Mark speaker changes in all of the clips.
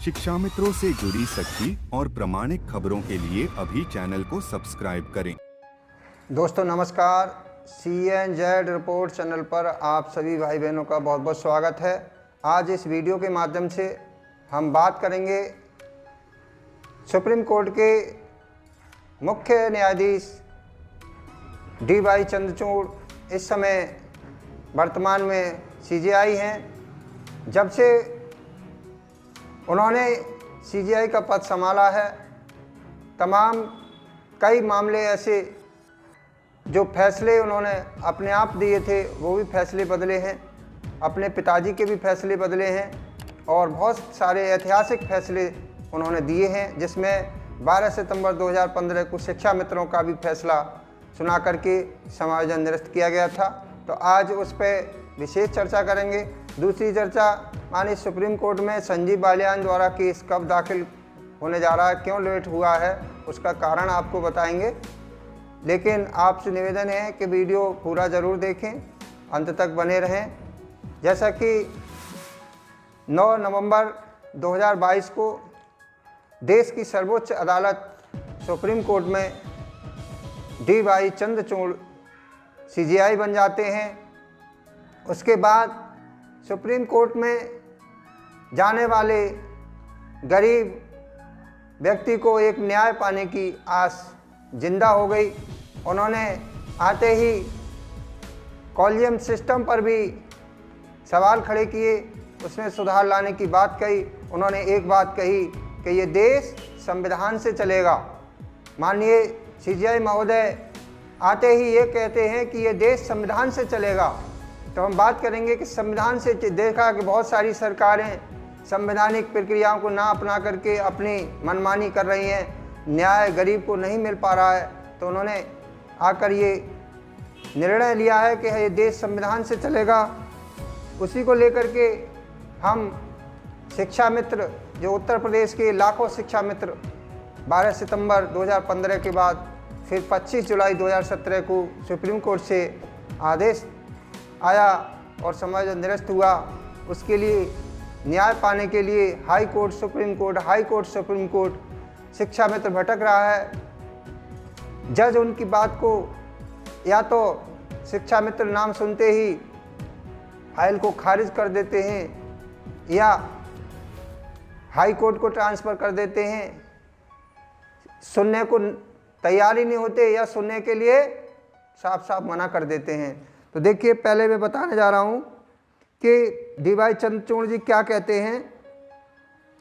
Speaker 1: शिक्षा मित्रों से जुड़ी सच्ची और प्रामाणिक खबरों के लिए अभी चैनल को सब्सक्राइब करें।
Speaker 2: दोस्तों नमस्कार, CNZ रिपोर्ट चैनल पर आप सभी भाई बहनों का बहुत बहुत स्वागत है। आज इस वीडियो के माध्यम से हम बात करेंगे सुप्रीम कोर्ट के मुख्य न्यायाधीश DY चंद्रचूड़ इस समय वर्तमान में CJI हैं। जब से उन्होंने CJI का पद संभाला है, तमाम कई मामले ऐसे जो फैसले उन्होंने अपने आप दिए थे वो भी फैसले बदले हैं, अपने पिताजी के भी फैसले बदले हैं और बहुत सारे ऐतिहासिक फैसले उन्होंने दिए हैं, जिसमें 12 सितंबर 2015 को शिक्षा मित्रों का भी फैसला सुना करके समायोजन निरस्त किया गया था। तो आज उस पर विशेष चर्चा करेंगे। दूसरी चर्चा, माननीय सुप्रीम कोर्ट में संजीव बालियान द्वारा केस कब दाखिल होने जा रहा है, क्यों लेट हुआ है, उसका कारण आपको बताएंगे। लेकिन आपसे निवेदन है कि वीडियो पूरा ज़रूर देखें, अंत तक बने रहें। जैसा कि 9 नवंबर 2022 को देश की सर्वोच्च अदालत सुप्रीम कोर्ट में DY चंद्रचूड़ CJI बन जाते हैं, उसके बाद सुप्रीम कोर्ट में जाने वाले गरीब व्यक्ति को एक न्याय पाने की आस जिंदा हो गई। उन्होंने आते ही कॉलेजियम सिस्टम पर भी सवाल खड़े किए, उसमें सुधार लाने की बात कही। उन्होंने एक बात कही कि ये देश संविधान से चलेगा। माननीय CJI महोदय आते ही ये कहते हैं कि ये देश संविधान से चलेगा। तो हम बात करेंगे कि संविधान से देखा कि बहुत सारी सरकारें संवैधानिक प्रक्रियाओं को ना अपना करके अपनी मनमानी कर रही हैं, न्याय गरीब को नहीं मिल पा रहा है। तो उन्होंने आकर ये निर्णय लिया है कि ये देश संविधान से चलेगा। उसी को लेकर के हम शिक्षा मित्र, जो उत्तर प्रदेश के लाखों शिक्षा मित्र 12 सितंबर 2015 के बाद फिर 25 जुलाई 2017 को सुप्रीम कोर्ट से आदेश आया और समायोजन निरस्त हुआ, उसके लिए न्याय पाने के लिए high court supreme court, high court supreme court शिक्षा मित्र भटक रहा है। जज उनकी बात को या तो शिक्षा मित्र नाम सुनते ही फाइल को खारिज कर देते हैं या हाई कोर्ट को ट्रांसफ़र कर देते हैं, सुनने को तैयार ही नहीं होते या सुनने के लिए साफ साफ मना कर देते हैं। तो देखिए, पहले मैं बताने जा रहा हूँ कि DY चंद्रचूड़ जी क्या कहते हैं।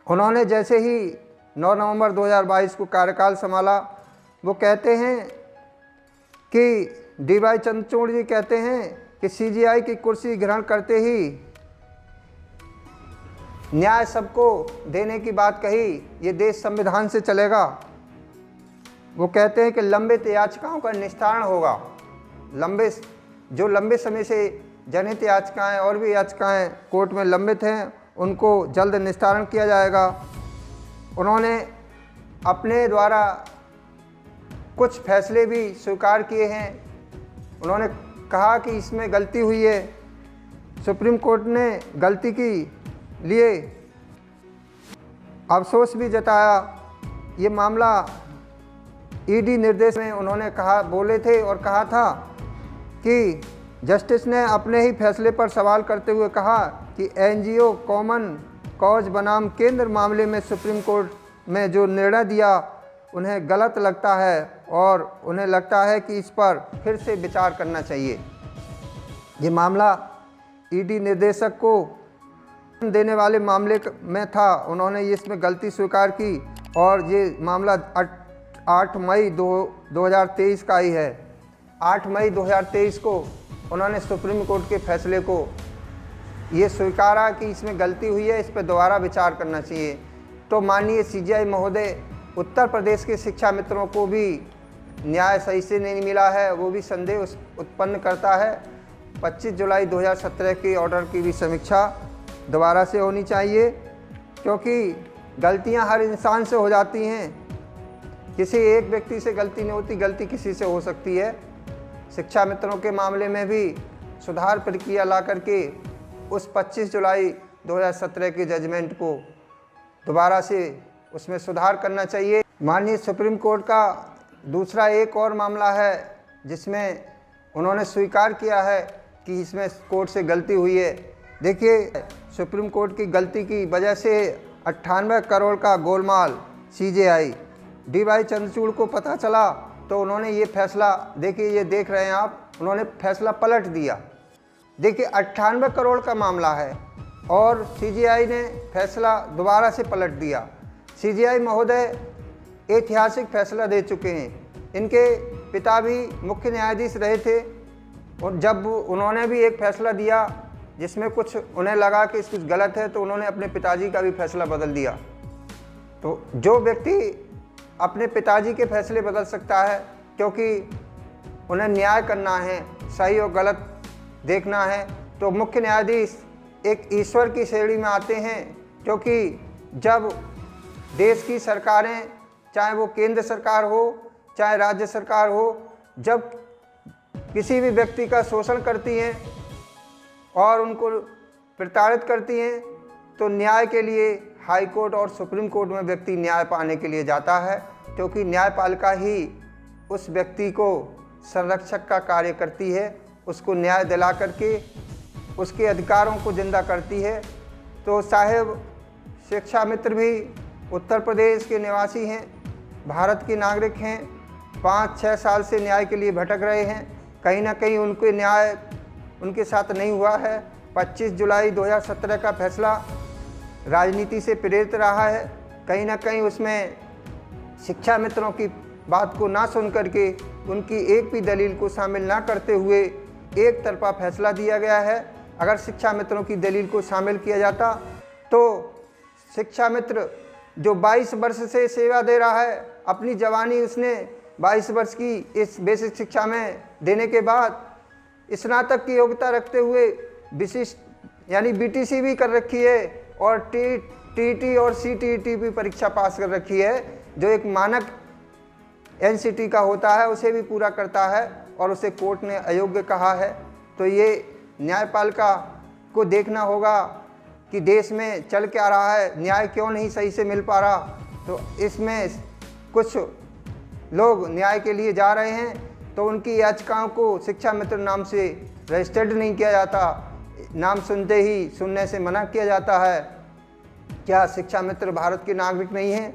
Speaker 2: उन्होंने जैसे ही 9 नवंबर 2022 को कार्यकाल संभाला, वो कहते हैं कि DY चंद्रचूड़ जी कहते हैं कि CJI की कुर्सी ग्रहण करते ही न्याय सबको देने की बात कही, ये देश संविधान से चलेगा। वो कहते हैं कि लंबित याचिकाओं का निस्तारण होगा। जो लंबे समय से जनहित याचिकाएं और भी याचिकाएं कोर्ट में लंबित हैं, उनको जल्द निस्तारण किया जाएगा। उन्होंने अपने द्वारा कुछ फैसले भी स्वीकार किए हैं। उन्होंने कहा कि इसमें गलती हुई है, सुप्रीम कोर्ट ने गलती की लिए अफसोस भी जताया। ये मामला ED निर्देश में उन्होंने बोले थे और कहा था कि जस्टिस ने अपने ही फैसले पर सवाल करते हुए कहा कि NGO कॉमन कॉज बनाम केंद्र मामले में सुप्रीम कोर्ट में जो निर्णय दिया उन्हें गलत लगता है और उन्हें लगता है कि इस पर फिर से विचार करना चाहिए। ये मामला ED निर्देशक को देने वाले मामले में था, उन्होंने इसमें गलती स्वीकार की और ये मामला 8 मई 2023 का ही है। 8 मई 2023 को उन्होंने सुप्रीम कोर्ट के फैसले को ये स्वीकारा कि इसमें गलती हुई है, इस पर दोबारा विचार करना चाहिए। तो माननीय CJI महोदय उत्तर प्रदेश के शिक्षा मित्रों को भी न्याय सही से नहीं मिला है, वो भी संदेह उत्पन्न करता है। 25 जुलाई 2017 के ऑर्डर की भी समीक्षा दोबारा से होनी चाहिए, क्योंकि गलतियां हर इंसान से हो जाती हैं। किसी एक व्यक्ति से गलती नहीं होती, गलती किसी से हो सकती है। शिक्षा मित्रों के मामले में भी सुधार प्रक्रिया ला करके उस 25 जुलाई 2017 के जजमेंट को दोबारा से उसमें सुधार करना चाहिए। माननीय सुप्रीम कोर्ट का दूसरा एक और मामला है जिसमें उन्होंने स्वीकार किया है कि इसमें कोर्ट से गलती हुई है। देखिए, सुप्रीम कोर्ट की गलती की वजह से 98 करोड़ का गोलमाल CJI DY चंद्रचूड़ को पता चला तो उन्होंने ये फैसला, देखिए ये देख रहे हैं आप, उन्होंने फैसला पलट दिया। देखिए 98 करोड़ का मामला है और CJI ने फैसला दोबारा से पलट दिया। CJI महोदय ऐतिहासिक फैसला दे चुके हैं। इनके पिता भी मुख्य न्यायाधीश रहे थे और जब उन्होंने भी एक फैसला दिया जिसमें कुछ उन्हें लगा कि कुछ गलत है तो उन्होंने अपने पिताजी का भी फैसला बदल दिया। तो जो व्यक्ति अपने पिताजी के फैसले बदल सकता है, क्योंकि उन्हें न्याय करना है, सही और गलत देखना है, तो मुख्य न्यायाधीश एक ईश्वर की श्रेणी में आते हैं। क्योंकि जब देश की सरकारें, चाहे वो केंद्र सरकार हो चाहे राज्य सरकार हो, जब किसी भी व्यक्ति का शोषण करती हैं और उनको प्रताड़ित करती हैं तो न्याय के लिए हाई कोर्ट और सुप्रीम कोर्ट में व्यक्ति न्याय पाने के लिए जाता है, क्योंकि न्यायपालिका ही उस व्यक्ति को संरक्षक का कार्य करती है, उसको न्याय दिला करके उसके अधिकारों को जिंदा करती है। तो साहेब शिक्षामित्र भी उत्तर प्रदेश के निवासी हैं, भारत के नागरिक हैं, 5-6 साल से न्याय के लिए भटक रहे हैं। कहीं ना कहीं उनके न्याय उनके साथ नहीं हुआ है। 25 जुलाई 2017 का फैसला राजनीति से प्रेरित रहा है। कहीं ना कहीं उसमें शिक्षा मित्रों की बात को ना सुन करके, उनकी एक भी दलील को शामिल ना करते हुए एक तरफा फैसला दिया गया है। अगर शिक्षा मित्रों की दलील को शामिल किया जाता तो शिक्षा मित्र जो 22 वर्ष से सेवा दे रहा है, अपनी जवानी उसने 22 वर्ष की इस बेसिक शिक्षा में देने के बाद स्नातक की योग्यता रखते हुए विशिष्ट यानी BTC भी कर रखी है और TET और CTET भी परीक्षा पास कर रखी है, जो एक मानक NCT का होता है, उसे भी पूरा करता है और उसे कोर्ट ने अयोग्य कहा है। तो ये न्यायपालिका को देखना होगा कि देश में चल क्या रहा है, न्याय क्यों नहीं सही से मिल पा रहा। तो इसमें कुछ लोग न्याय के लिए जा रहे हैं तो उनकी याचिकाओं को शिक्षा मित्र नाम से रजिस्टर्ड नहीं किया जाता, नाम सुनते ही सुनने से मना किया जाता है। क्या शिक्षा मित्र भारत के नागरिक नहीं हैं?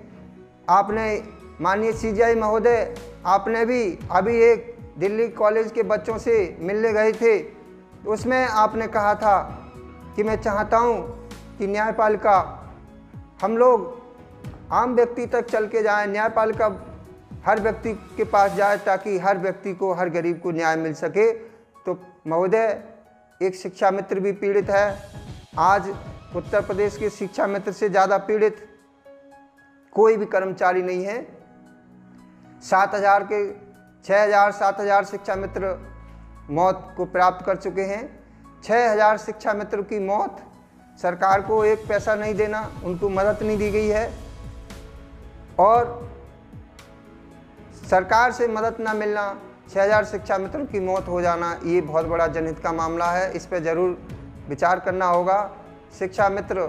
Speaker 2: आपने माननीय CJI महोदय, आपने भी अभी एक दिल्ली कॉलेज के बच्चों से मिलने गए थे, उसमें आपने कहा था कि मैं चाहता हूं कि न्यायपालिका, हम लोग आम व्यक्ति तक चल के जाएं, न्यायपालिका हर व्यक्ति के पास जाए ताकि हर व्यक्ति को, हर गरीब को न्याय मिल सके। तो महोदय, एक शिक्षा मित्र भी पीड़ित है। आज उत्तर प्रदेश के शिक्षा मित्र से ज़्यादा पीड़ित कोई भी कर्मचारी नहीं है। 6,000 शिक्षा मित्र मौत को प्राप्त कर चुके हैं। 6,000 शिक्षा मित्र की मौत, सरकार को एक पैसा नहीं देना, उनको मदद नहीं दी गई है और सरकार से मदद ना मिलना, 6,000 शिक्षा मित्रों की मौत हो जाना, ये बहुत बड़ा जनहित का मामला है। इस पर ज़रूर विचार करना होगा। शिक्षा मित्र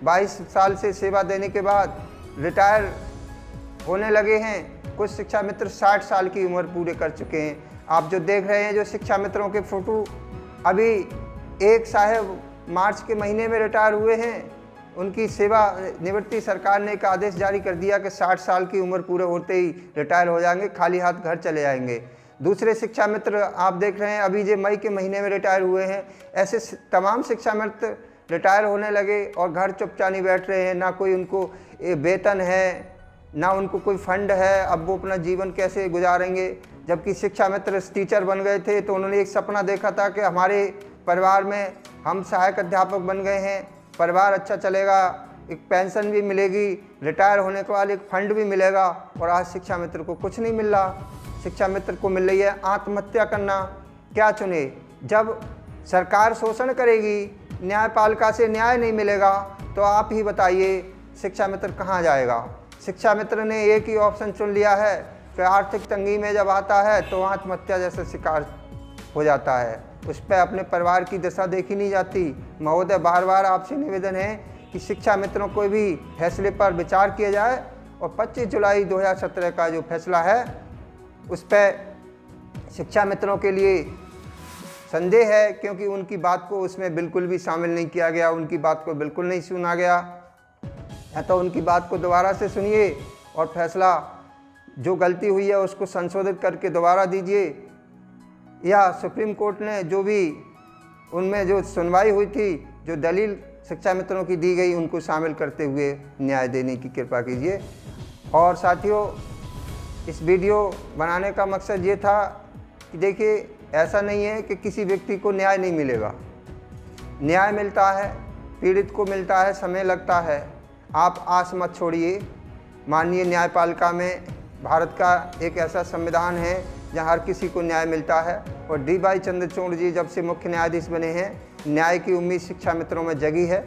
Speaker 2: 22 साल से सेवा देने के बाद रिटायर होने लगे हैं। कुछ शिक्षा मित्र 60 साल की उम्र पूरे कर चुके हैं। आप जो देख रहे हैं, जो शिक्षा मित्रों के फ़ोटो, अभी एक साहब मार्च के महीने में रिटायर हुए हैं। उनकी सेवा निवृत्ति सरकार ने एक आदेश जारी कर दिया कि 60 साल की उम्र पूरे होते ही रिटायर हो जाएंगे, खाली हाथ घर चले जाएंगे। दूसरे शिक्षा मित्र आप देख रहे हैं, अभी जो मई के महीने में रिटायर हुए हैं। ऐसे तमाम शिक्षा मित्र रिटायर होने लगे और घर चुपचाप नहीं बैठ रहे हैं। ना कोई उनको वेतन है, ना उनको कोई फंड है। अब वो अपना जीवन कैसे गुजारेंगे? जबकि शिक्षा मित्र टीचर बन गए थे तो उन्होंने एक सपना देखा था कि हमारे परिवार में हम सहायक अध्यापक बन गए हैं, परिवार अच्छा चलेगा, एक पेंशन भी मिलेगी, रिटायर होने के बाद एक फंड भी मिलेगा। और आज शिक्षा मित्र को कुछ नहीं मिल रहा। शिक्षा मित्र को मिल रही है आत्महत्या करना। क्या चुने? जब सरकार शोषण करेगी, न्यायपालिका से न्याय नहीं मिलेगा, तो आप ही बताइए शिक्षा मित्र कहाँ जाएगा? शिक्षा मित्र ने एक ही ऑप्शन चुन लिया है कि आर्थिक तंगी में जब आता है तो आत्महत्या जैसा शिकार हो जाता है। उस पर अपने परिवार की दशा देखी नहीं जाती। महोदय, बार बार आपसे निवेदन है कि शिक्षा मित्रों को भी फैसले पर विचार किया जाए और 25 जुलाई 2017 का जो फैसला है उस पर शिक्षा मित्रों के लिए संदेह है, क्योंकि उनकी बात को उसमें बिल्कुल भी शामिल नहीं किया गया, उनकी बात को बिल्कुल नहीं सुना गया। या तो उनकी बात को दोबारा से सुनिए और फैसला जो गलती हुई है उसको संशोधित करके दोबारा दीजिए, या सुप्रीम कोर्ट ने जो भी उनमें जो सुनवाई हुई थी, जो दलील शिक्षा मित्रों की दी गई, उनको शामिल करते हुए न्याय देने की कृपा कीजिए। और साथियों, इस वीडियो बनाने का मकसद ये था कि देखिए, ऐसा नहीं है कि किसी व्यक्ति को न्याय नहीं मिलेगा। न्याय मिलता है, पीड़ित को मिलता है, समय लगता है। आप आस मत छोड़िए। माननीय न्यायपालिका में भारत का एक ऐसा संविधान है जहाँ हर किसी को न्याय मिलता है। और डी.वाई. चंद्रचूड़ जी जब से मुख्य न्यायाधीश बने हैं, न्याय की उम्मीद शिक्षा मित्रों में जगी है।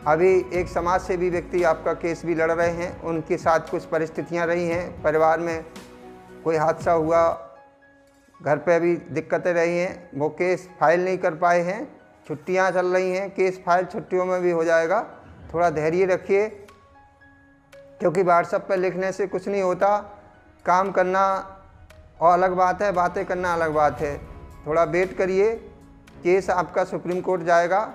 Speaker 2: अभी एक समाज सेवी व्यक्ति आपका केस भी लड़ रहे हैं, उनके साथ कुछ परिस्थितियाँ रही हैं, परिवार में कोई हादसा हुआ, घर पे भी दिक्कतें रही हैं, वो केस फाइल नहीं कर पाए हैं, छुट्टियां चल रही हैं, केस फाइल छुट्टियों में भी हो जाएगा। थोड़ा धैर्य रखिए, क्योंकि व्हाट्सएप पर लिखने से कुछ नहीं होता। काम करना और अलग बात है, बातें करना अलग बात है। थोड़ा वेट करिए, केस आपका सुप्रीम कोर्ट जाएगा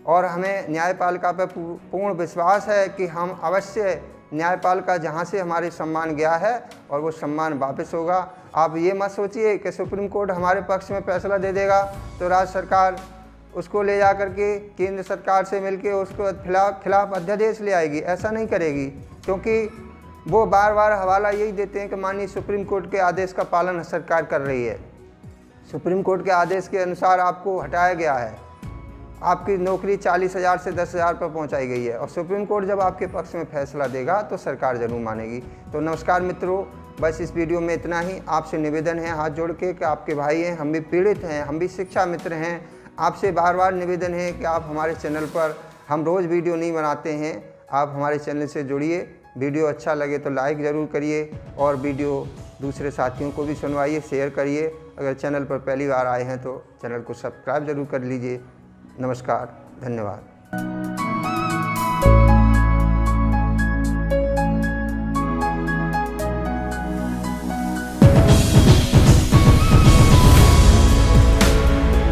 Speaker 2: और हमें न्यायपालिका पर पूर्ण विश्वास है कि हम अवश्य न्यायपालिका जहाँ से हमारे सम्मान गया है और वो सम्मान वापस होगा। आप ये मत सोचिए कि सुप्रीम कोर्ट हमारे पक्ष में फैसला दे देगा तो राज्य सरकार उसको ले जा कर के केंद्र सरकार से मिलके उसको खिलाफ अध्यादेश ले आएगी। ऐसा नहीं करेगी, क्योंकि वो बार बार हवाला यही देते हैं कि माननीय सुप्रीम कोर्ट के आदेश का पालन सरकार कर रही है। सुप्रीम कोर्ट के आदेश के अनुसार आपको हटाया गया है, आपकी नौकरी 40,000 से 10,000 पर पहुंचाई गई है और सुप्रीम कोर्ट जब आपके पक्ष में फैसला देगा तो सरकार जरूर मानेगी। तो नमस्कार मित्रों, बस इस वीडियो में इतना ही। आपसे निवेदन है हाथ जोड़ के कि आपके भाई हैं, हम भी पीड़ित हैं, हम भी शिक्षा मित्र हैं। आपसे बार बार निवेदन है कि आप हमारे चैनल पर, हम रोज़ वीडियो नहीं बनाते हैं, आप हमारे चैनल से जुड़िए। वीडियो अच्छा लगे तो लाइक ज़रूर करिए और वीडियो दूसरे साथियों को भी सुनवाइए, शेयर करिए। अगर चैनल पर पहली बार आए हैं तो चैनल को सब्सक्राइब ज़रूर कर लीजिए। नमस्कार, धन्यवाद।